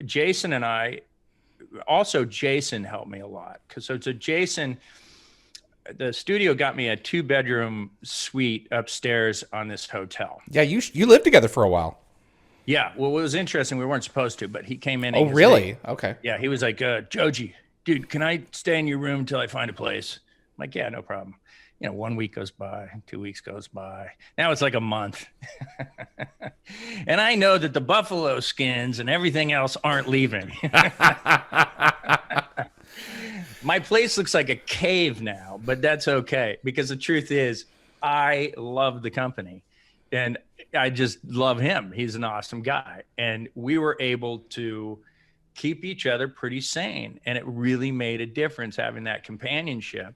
Jason and I, also Jason helped me a lot. So Jason, the studio got me a 2-bedroom suite upstairs on this hotel. Yeah, you lived together for a while. Yeah. Well, it was interesting. We weren't supposed to, but he came in and Oh, he goes, "Hey," really? Okay. yeah, he was like, "Joji, dude, can I stay in your room until I find a place?" I'm like, "Yeah, no problem." 1 week goes by, 2 weeks goes by. Now it's like a month. And I know that the buffalo skins and everything else aren't leaving. My place looks like a cave now, but that's okay, because the truth is I love the company and I just love him. He's an awesome guy. And we were able to keep each other pretty sane. And it really made a difference having that companionship.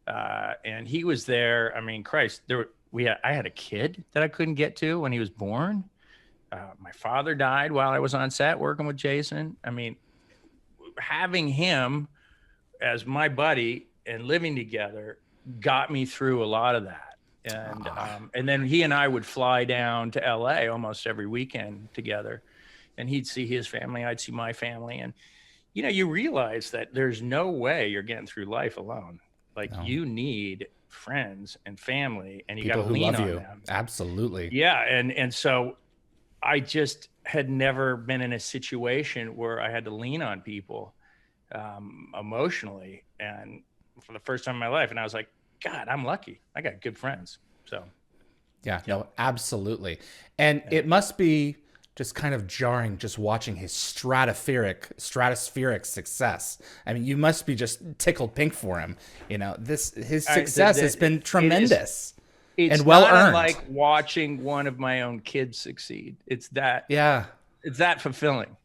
And he was there. I mean, Christ, I had a kid that I couldn't get to when he was born. My father died while I was on set working with Jason. I mean, having him as my buddy and living together got me through a lot of that. And then he and I would fly down to LA almost every weekend together, and he'd see his family, I'd see my family. And, you realize that there's no way you're getting through life alone. Like, no. You need friends and family, and you got to lean on them. Absolutely. Yeah. And so I just had never been in a situation where I had to lean on people emotionally, and for the first time in my life. And I was like, God, I'm lucky. I got good friends. So yeah, no, absolutely. And it must be just kind of jarring just watching his stratospheric success. I mean, you must be just tickled pink for him. His success has been tremendous and well earned. It's not like watching one of my own kids succeed. It's that fulfilling.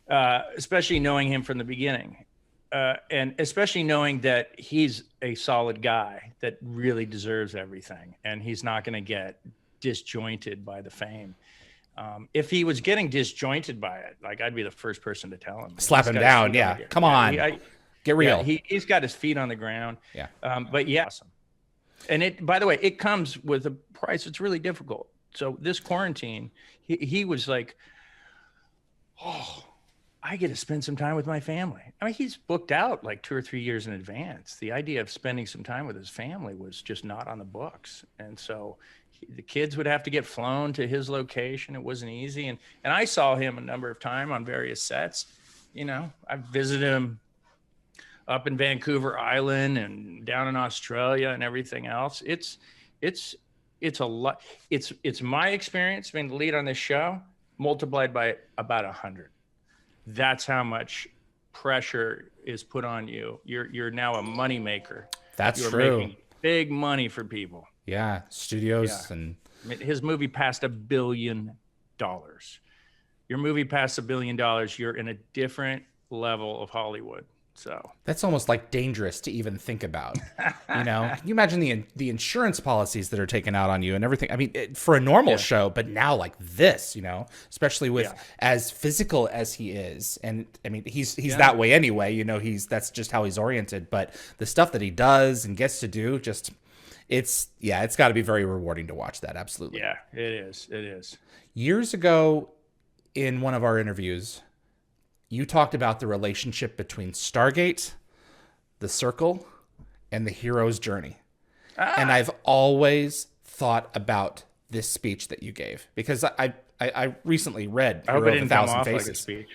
Especially knowing him from the beginning. And especially knowing that he's a solid guy that really deserves everything, and he's not going to get disjointed by the fame. If he was getting disjointed by it, like, I'd be the first person to tell him. Slap him down. Yeah. Come on. Get real. Yeah, he's got his feet on the ground. Yeah. But yeah. Awesome. And by the way, it comes with a price. It's really difficult. So this quarantine, he was like, oh, I get to spend some time with my family. I mean, he's booked out like 2 or 3 years in advance. The idea of spending some time with his family was just not on the books. And so the kids would have to get flown to his location. It wasn't easy. And I saw him a number of times on various sets. I visited him up in Vancouver Island and down in Australia and everything else. It's a lot. It's my experience being the lead on this show multiplied by about 100. That's how much pressure is put on you. You're now a money maker. That's true. Making big money for people. Yeah, studios. Yeah. And his movie passed $1 billion. Your movie passed $1 billion. You're in a different level of Hollywood. So that's almost like dangerous to even think about. Can you imagine the insurance policies that are taken out on you and everything? I mean, for a normal show, but now like this, especially with as physical as he is. And I mean, he's that way anyway, that's just how he's oriented, but the stuff that he does and gets to do, it's got to be very rewarding to watch that. Absolutely. Yeah, it is. Years ago in one of our interviews, you talked about the relationship between Stargate, the Circle, and the hero's journey. And I've always thought about this speech that you gave, because I recently read I hope it didn't come off like a speech.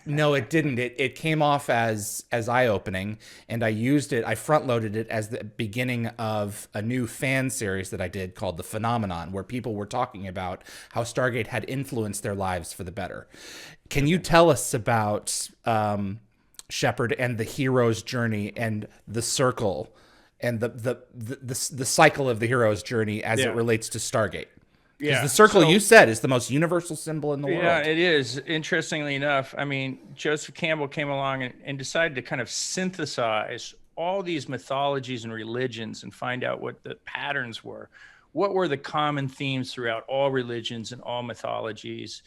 No, it didn't. It came off as eye-opening, and I front-loaded it as the beginning of a new fan series that I did called The Phenomenon, where people were talking about how Stargate had influenced their lives for the better. Can you tell us about Shepard and the hero's journey and the Circle and the cycle of the hero's journey as it relates to Stargate? Because the Circle, you said, is the most universal symbol in the world. Yeah, it is. Interestingly enough, I mean, Joseph Campbell came along and decided to kind of synthesize all these mythologies and religions and find out what the patterns were. What were the common themes throughout all religions and all mythologies?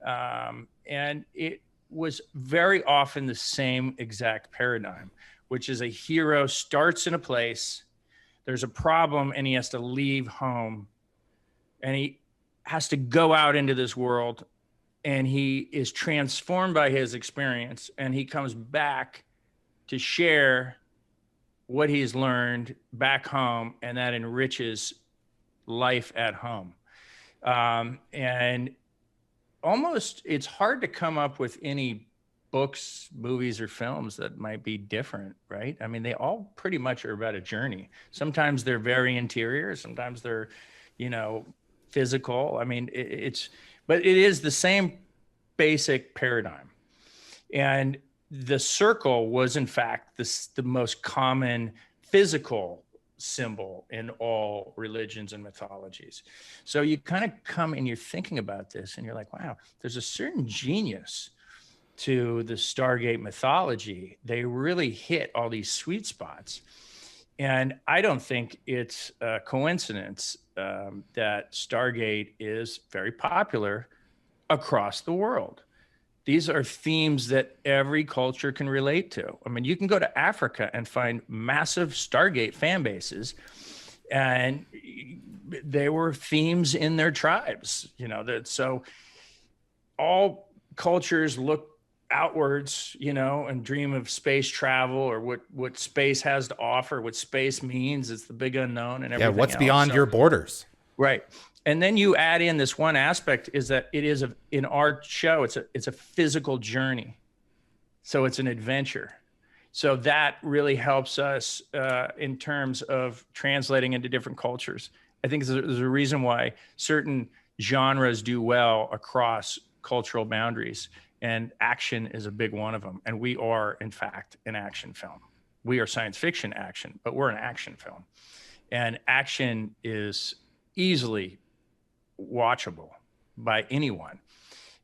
And it was very often the same exact paradigm, which is a hero starts in a place, there's a problem, and he has to leave home. And he has to go out into this world and he is transformed by his experience, and he comes back to share what he's learned back home, and that enriches life at home. And almost it's hard to come up with any books, movies, or films that might be different, right? I mean, they all pretty much are about a journey. Sometimes they're very interior, sometimes they're, physical. I mean, but it is the same basic paradigm. And the circle was, in fact, the most common physical symbol in all religions and mythologies. So you kind of come and you're thinking about this and you're like, wow, there's a certain genius to the Stargate mythology. They really hit all these sweet spots. And I don't think it's a coincidence that Stargate is very popular across the world. These are themes that every culture can relate to. I mean, you can go to Africa and find massive Stargate fan bases, and they were themes in their tribes, so all cultures look outwards, and dream of space travel, or what space has to offer, what space means. It's the big unknown and everything. Yeah, what's beyond your borders? Right. And then you add in this one aspect, is that it is in our show, it's a physical journey. So it's an adventure. So that really helps us in terms of translating into different cultures. I think there's a reason why certain genres do well across cultural boundaries, and action is a big one of them. And we are, in fact, an action film. We are science fiction action, but we're an action film. And action is easily watchable by anyone.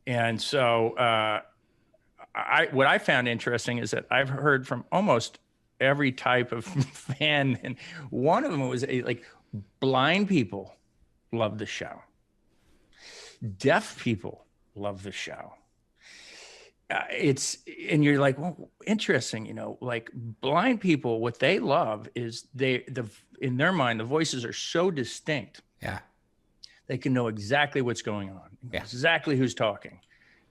And so what I found interesting is that I've heard from almost every type of fan, and one of them was like blind people love the show, deaf people love the show. And you're like, well, interesting, like blind people, what they love is in their mind, the voices are so distinct. Yeah. They can know exactly what's going on, yeah. exactly who's talking,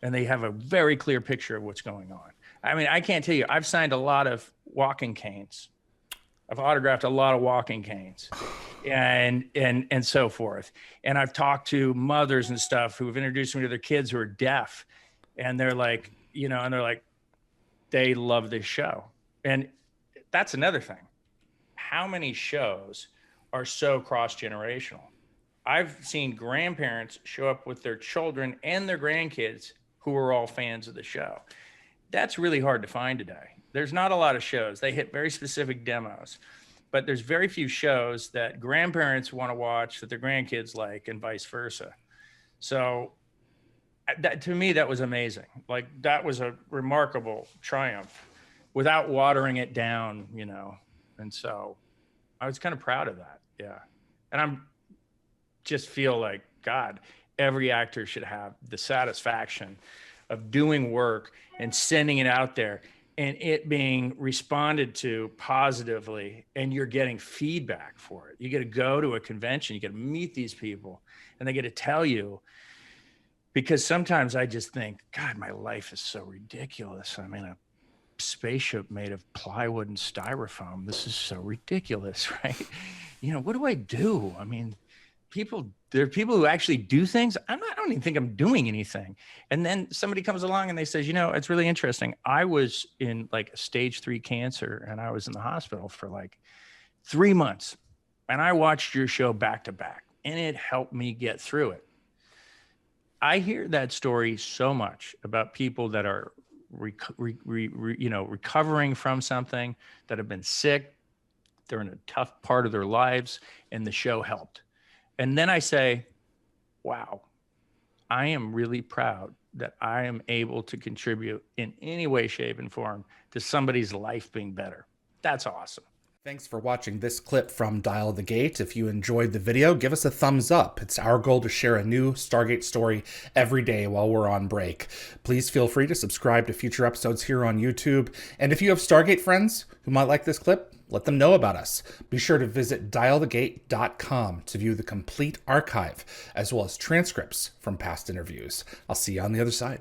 and they have a very clear picture of what's going on. I mean, I can't tell you, I've signed a lot of walking canes. I've autographed a lot of walking canes and so forth. And I've talked to mothers and stuff who have introduced me to their kids who are deaf, and they're like, they love this show. And that's another thing. How many shows are so cross-generational? I've seen grandparents show up with their children and their grandkids who are all fans of the show. That's really hard to find today. There's not a lot of shows. They hit very specific demos, but there's very few shows that grandparents want to watch that their grandkids like, and vice versa. So that, to me, that was amazing. Like, that was a remarkable triumph without watering it down, And so I was kind of proud of that. Yeah. And just feel like, God, every actor should have the satisfaction of doing work and sending it out there and it being responded to positively, and you're getting feedback for it. You get to go to a convention, you get to meet these people, and they get to tell you, because sometimes I just think, God, my life is so ridiculous. I'm in a spaceship made of plywood and styrofoam. This is so ridiculous, right? What do I do? I mean, there are people who actually do things. I don't even think I'm doing anything. And then somebody comes along and they says, it's really interesting. I was in like stage 3 cancer, and I was in the hospital for like 3 months, and I watched your show back to back, and it helped me get through it. I hear that story so much about people that are recovering from something, that have been sick, they're in a tough part of their lives, and the show helped. And then I say, wow, I am really proud that I am able to contribute in any way, shape, and form to somebody's life being better. That's awesome. Thanks for watching this clip from Dial the Gate. If you enjoyed the video, give us a thumbs up. It's our goal to share a new Stargate story every day while we're on break. Please feel free to subscribe to future episodes here on YouTube. And if you have Stargate friends who might like this clip, Let them know about us. Be sure to visit dialthegate.com to view the complete archive, as well as transcripts from past interviews. I'll see you on the other side.